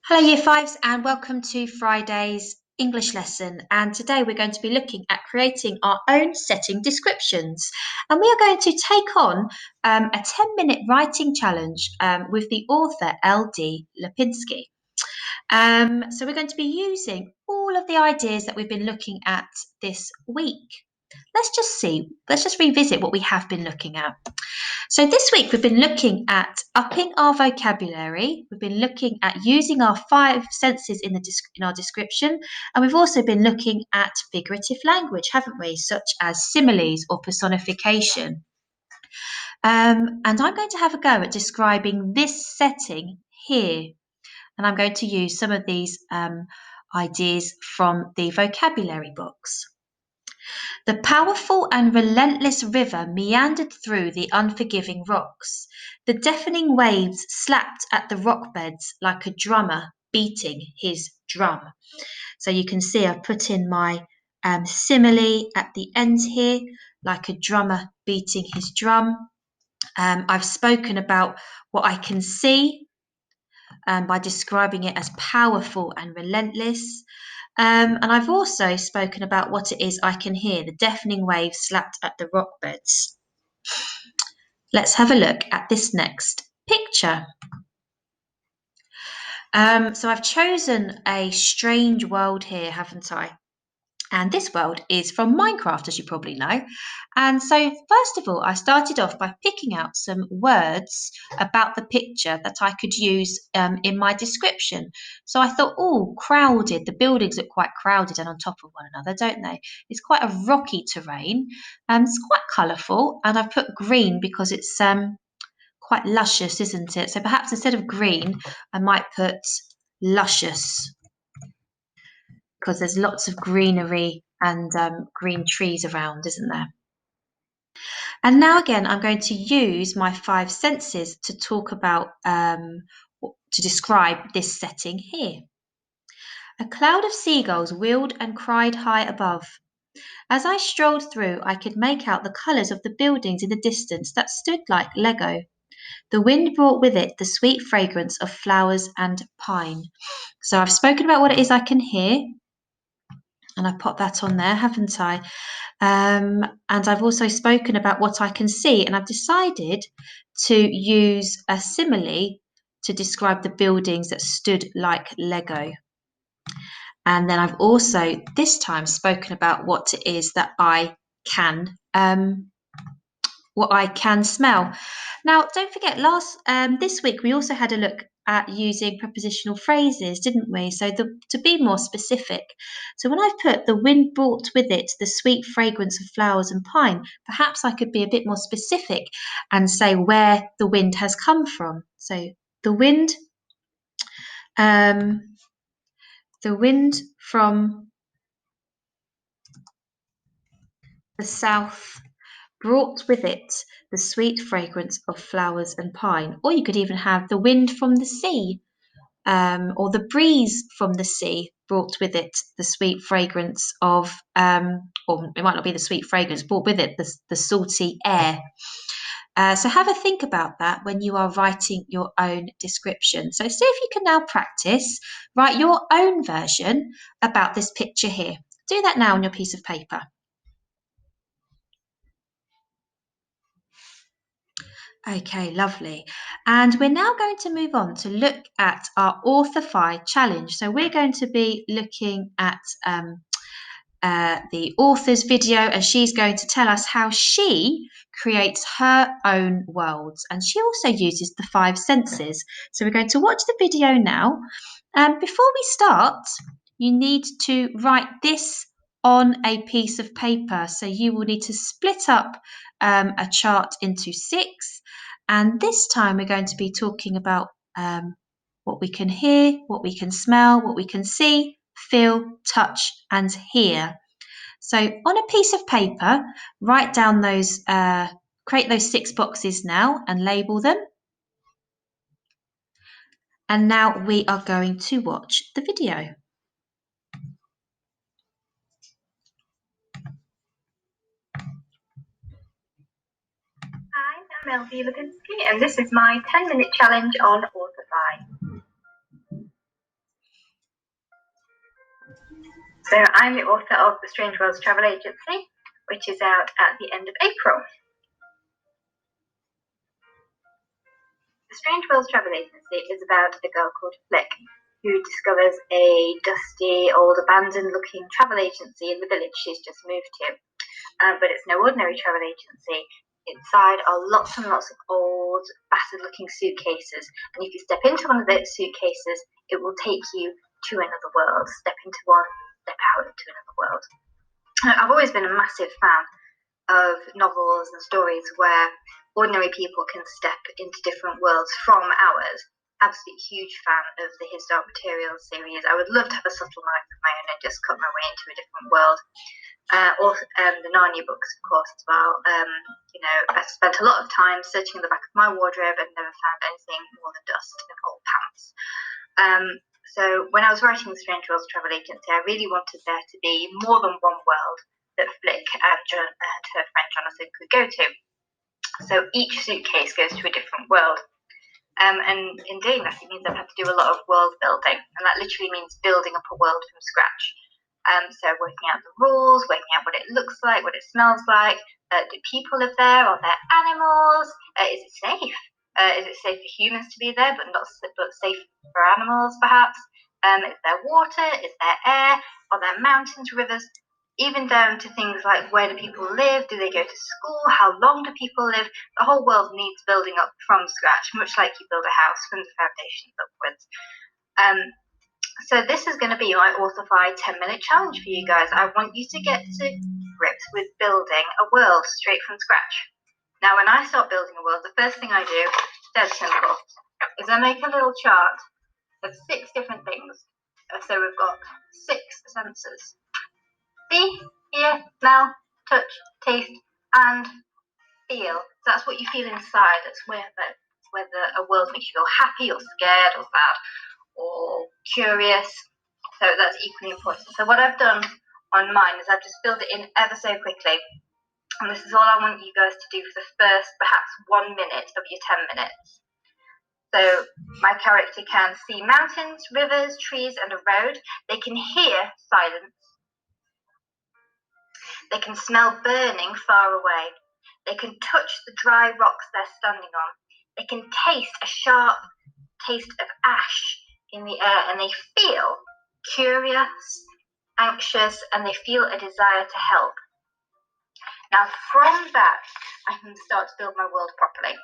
Hello Year 5s and welcome to Friday's English lesson, and today we're going to be looking at creating our own setting descriptions, and we are going to take on a 10-minute writing challenge with the author L.D Lapinski. So we're going to be using all of the ideas that we've been looking at this week. Let's just revisit what we have been looking at. So this week we've been looking at upping our vocabulary, we've been looking at using our 5 senses in our description, and we've also been looking at figurative language, haven't we, such as similes or personification. And I'm going to have a go at describing this setting here, and I'm going to use some of these ideas from the vocabulary books. The powerful and relentless river meandered through the unforgiving rocks. The deafening waves slapped at the rock beds like a drummer beating his drum. So you can see I've put in my simile at the end here, like a drummer beating his drum. I've spoken about what I can see by describing it as powerful and relentless. And I've also spoken about what it is I can hear, the deafening waves slapped at the rock beds. Let's have a look at this next picture. So I've chosen a strange world here, haven't I? And this world is from Minecraft, as you probably know. And so, first of all, I started off by picking out some words about the picture that I could use in my description. So I thought, oh, crowded. The buildings look quite crowded and on top of one another, don't they? It's quite a rocky terrain. It's quite colourful. And I've put green because it's quite luscious, isn't it? So perhaps instead of green, I might put luscious, because there's lots of greenery and green trees around, isn't there? And now again, I'm going to use my 5 senses to talk about, to describe this setting here. A cloud of seagulls wheeled and cried high above. As I strolled through, I could make out the colours of the buildings in the distance that stood like Lego. The wind brought with it the sweet fragrance of flowers and pine. So I've spoken about what it is I can hear, and I've put that on there, haven't I? And I've also spoken about what I can see, and I've decided to use a simile to describe the buildings that stood like Lego. And then I've also this time spoken about what it is that I can smell. Now, don't forget, this week we also had a look at using prepositional phrases, didn't we? So to be more specific. So when I've put the wind brought with it the sweet fragrance of flowers and pine, perhaps I could be a bit more specific and say where the wind has come from. So the wind from the south brought with it the sweet fragrance of flowers and pine. Or you could even have the wind from the sea, or the breeze from the sea brought with it the sweet fragrance of, or it might not be the sweet fragrance, brought with it the salty air. So have a think about that when you are writing your own description. So see if you can now practice, write your own version about this picture here. Do that now on your piece of paper. Okay, lovely. And we're now going to move on to look at our Authorify challenge. So we're going to be looking at the author's video, and she's going to tell us how she creates her own worlds. And she also uses the 5 senses. So we're going to watch the video now. Before we start, you need to write this on a piece of paper. So you will need to split up a chart into 6. And this time we're going to be talking about what we can hear, what we can smell, what we can see, feel, touch, and hear. So on a piece of paper, write down those, create those 6 boxes now and label them. And now we are going to watch the video. Hi, I'm L.D Lapinski, and this is my 10-minute challenge on Authorify. So I'm the author of The Strange Worlds Travel Agency, which is out at the end of April. The Strange Worlds Travel Agency is about a girl called Flick who discovers a dusty, old, abandoned-looking travel agency in the village she's just moved to. But it's no ordinary travel agency. Inside are lots and lots of old, battered-looking suitcases, and if you step into one of those suitcases, it will take you to another world. Step into one, step out into another world. I've always been a massive fan of novels and stories where ordinary people can step into different worlds from ours. Absolute huge fan of the His Dark Materials series. I would love to have a subtle knife of my own and just cut my way into a different world. Or the Narnia books, of course, as well. I spent a lot of time searching in the back of my wardrobe and never found anything more than dust and old pants. So when I was writing The Strange Worlds Travel Agency, I really wanted there to be more than one world that Flick and her friend Jonathan could go to. So each suitcase goes to a different world. And in doing that, it means I've had to do a lot of world building, and that literally means building up a world from scratch. So working out the rules, working out what it looks like, what it smells like. Do people live there? Are there animals? Is it safe? Is it safe for humans to be there, but safe for animals, perhaps? Is there water? Is there air? Are there mountains, rivers? Even down to things like where do people live? Do they go to school? How long do people live? The whole world needs building up from scratch, much like you build a house from the foundations upwards. So this is going to be my Authorify 10-minute challenge for you guys. I want you to get to grips with building a world straight from scratch. Now, when I start building a world, the first thing I do, dead simple, is I make a little chart of 6 different things. So we've got 6 senses. See, hear, smell, touch, taste, and feel. So that's what you feel inside. That's whether a world makes you feel happy or scared or sad or curious. So that's equally important. So what I've done on mine is I've just filled it in ever so quickly. And this is all I want you guys to do for the first perhaps 1 minute of your 10 minutes. So my character can see mountains, rivers, trees, and a road. They can hear silence. They can smell burning far away. They can touch the dry rocks they're standing on. They can taste a sharp taste of ash in the air, and they feel curious, anxious, and they feel a desire to help. Now, from that, I can start to build my world properly.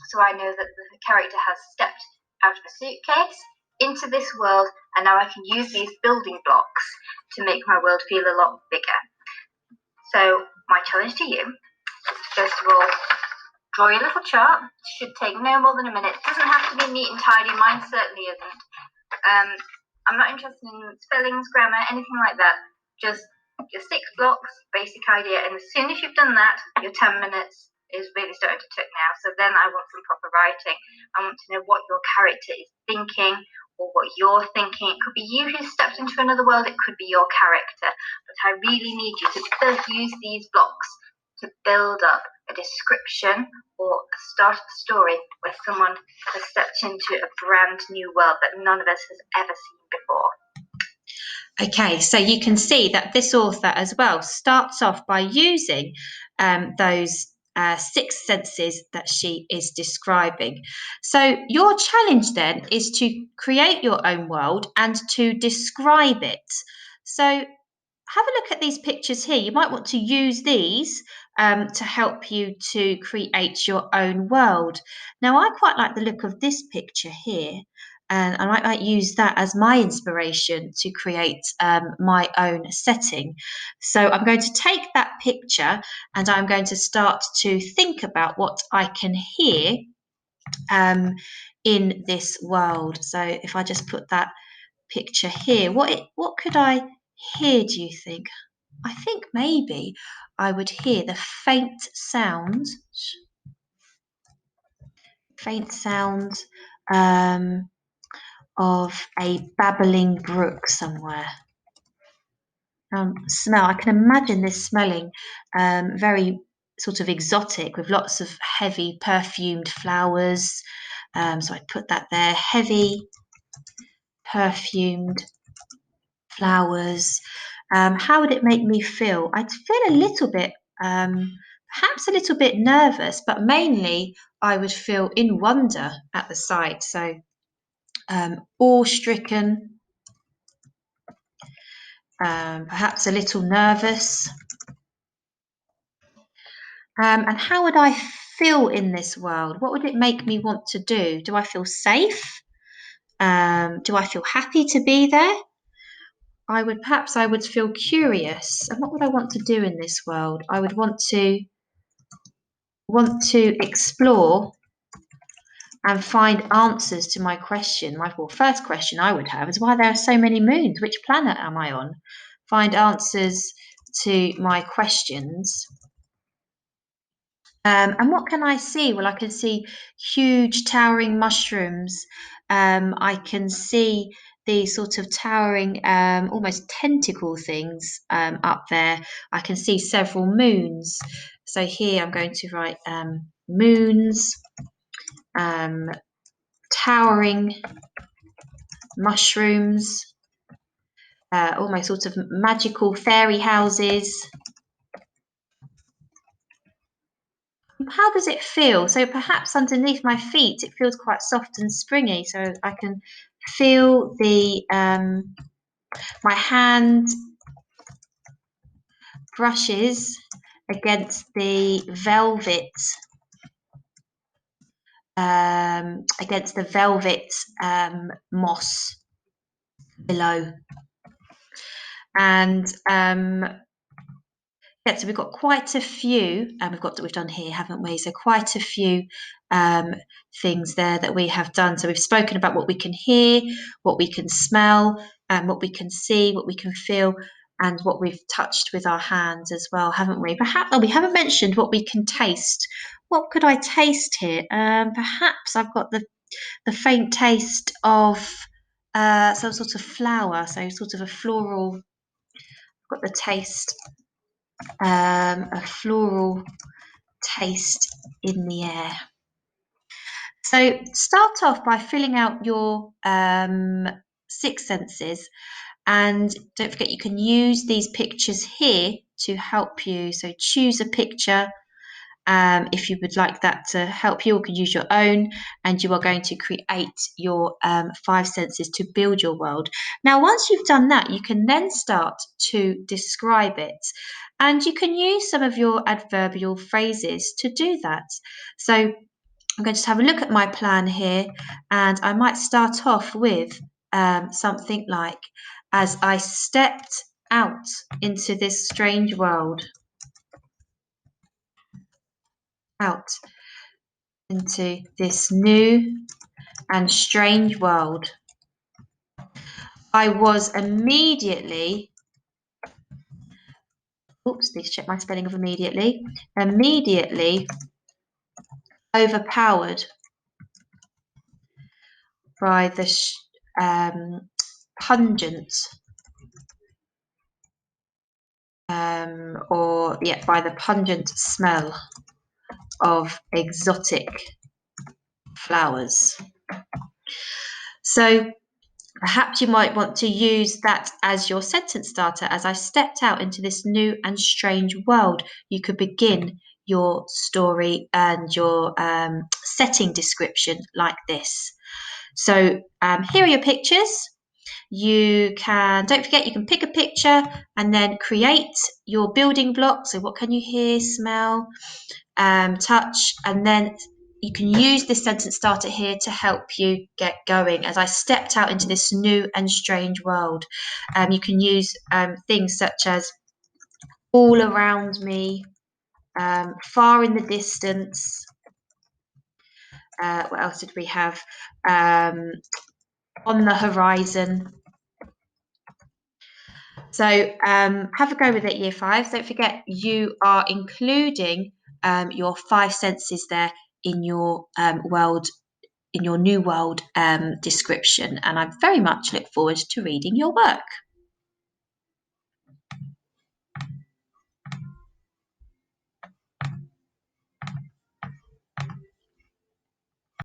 So I know that the character has stepped out of a suitcase into this world, and now I can use these building blocks to make my world feel a lot bigger. So my challenge to you is, first of all, draw your little chart. It should take no more than a minute. It doesn't have to be neat and tidy. Mine certainly isn't. I'm not interested in spellings, grammar, anything like that. Just your 6 blocks, basic idea. And as soon as you've done that, your 10 minutes is really starting to tick now. So then I want some proper writing. I want to know what your character is thinking or what you're thinking. It could be you who stepped into another world. It could be your character. But I really need you to first use these blocks to build up a description or a start of a story where someone has stepped into a brand new world that none of us has ever seen before. Okay, so you can see that this author as well starts off by using those 6 senses that she is describing. So your challenge then is to create your own world and to describe it. So have a look at these pictures here. You might want to use these to help you to create your own world. Now, I quite like the look of this picture here, and I might use that as my inspiration to create my own setting. So I'm going to take that picture and I'm going to start to think about what I can hear in this world. So if I just put that picture here, what could I hear, do you think? I think maybe I would hear the faint sound of a babbling brook somewhere. Smell. I can imagine this smelling very sort of exotic with lots of heavy perfumed flowers. So I put that there. Heavy perfumed flowers. How would it make me feel? I'd feel a little bit, perhaps a little bit nervous, but mainly I would feel in wonder at the sight. So awe-stricken, perhaps a little nervous. And how would I feel in this world? What would it make me want to do? Do I feel safe? Do I feel happy to be there? I would feel curious. And what would I want to do in this world? I would want to explore and find answers to my question. My first question I would have is why there are so many moons. Which planet am I on? Find answers to my questions. And what can I see? Well, I can see huge towering mushrooms. I can see these sort of towering, almost tentacle things up there. I can see several moons. So here I'm going to write moons, towering mushrooms, almost sort of magical fairy houses. How does it feel? So perhaps underneath my feet, it feels quite soft and springy. So I can feel the my hand brushes against the velvet, moss below, and yeah, so we've got quite a few, and we've done here, haven't we? So quite a few things there that we have done. So we've spoken about what we can hear, what we can smell, and what we can see, what we can feel, and what we've touched with our hands as well, haven't we? Perhaps we haven't mentioned what we can taste. What could I taste here? Perhaps I've got the faint taste of some sort of flower, so sort of a floral. I've got the taste a floral taste in the air. So start off by filling out your six senses, and don't forget you can use these pictures here to help you. So choose a picture if you would like that to help you, or can use your own, and you are going to create your five senses to build your world. Now, once you've done that, you can then start to describe it, and you can use some of your adverbial phrases to do that. So I'm going to just have a look at my plan here, and I might start off with something like, as I stepped out into this strange world, out into this new and strange world, I was immediately, please check my spelling of immediately overpowered by the pungent, by the pungent smell of exotic flowers. So perhaps you might want to use that as your sentence starter. As I stepped out into this new and strange world, you could begin your story and your setting description like this. So here are your pictures. Don't forget, you can pick a picture and then create your building blocks. So what can you hear, smell, touch, and then you can use this sentence starter here to help you get going. As I stepped out into this new and strange world, you can use things such as all around me, far in the distance. What else did we have? On the horizon. So have a go with it, year five. Don't forget you are including your five senses there in your world, in your new world description. And I very much look forward to reading your work.